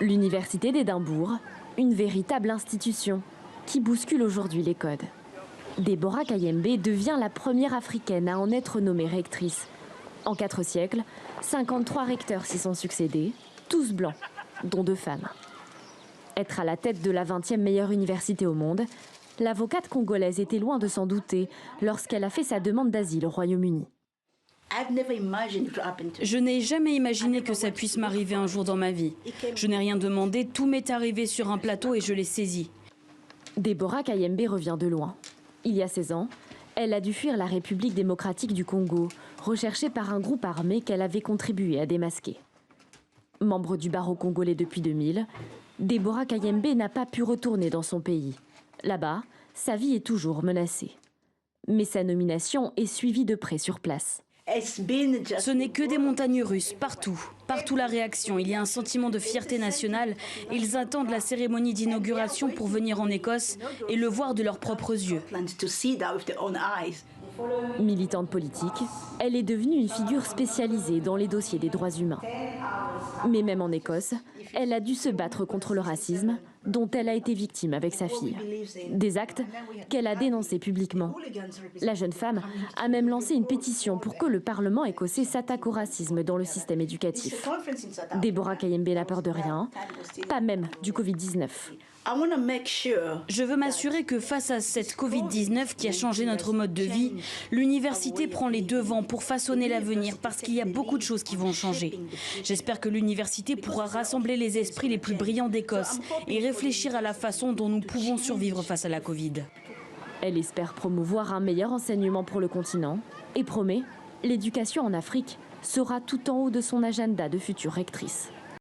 L'Université d'Édimbourg, une véritable institution qui bouscule aujourd'hui les codes. Deborah Kayembe devient la première africaine à en être nommée rectrice. En 4 siècles, 53 recteurs s'y sont succédés, tous blancs, dont 2 femmes. Être à la tête de la 20e meilleure université au monde, l'avocate congolaise était loin de s'en douter lorsqu'elle a fait sa demande d'asile au Royaume-Uni. Je n'ai jamais imaginé que ça puisse m'arriver un jour dans ma vie. Je n'ai rien demandé, tout m'est arrivé sur un plateau et je l'ai saisi. Deborah Kayembe revient de loin. Il y a 16 ans, elle a dû fuir la République démocratique du Congo, recherchée par un groupe armé qu'elle avait contribué à démasquer. Membre du barreau congolais depuis 2000, Deborah Kayembe n'a pas pu retourner dans son pays. Là-bas, sa vie est toujours menacée. Mais sa nomination est suivie de près sur place. Ce n'est que des montagnes russes, partout. Partout la réaction. Il y a un sentiment de fierté nationale. Ils attendent la cérémonie d'inauguration pour venir en Écosse et le voir de leurs propres yeux. Militante politique, elle est devenue une figure spécialisée dans les dossiers des droits humains. Mais même en Écosse, elle a dû se battre contre le racisme dont elle a été victime avec sa fille. Des actes qu'elle a dénoncés publiquement. La jeune femme a même lancé une pétition pour que le Parlement écossais s'attaque au racisme dans le système éducatif. Deborah Kayembe n'a peur de rien, pas même du Covid-19. Je veux m'assurer que face à cette Covid-19 qui a changé notre mode de vie, l'université prend les devants pour façonner l'avenir parce qu'il y a beaucoup de choses qui vont changer. J'espère que l'université pourra rassembler les esprits les plus brillants d'Écosse et réfléchir à la façon dont nous pouvons survivre face à la Covid. Elle espère promouvoir un meilleur enseignement pour le continent et promet, l'éducation en Afrique sera tout en haut de son agenda de future rectrice.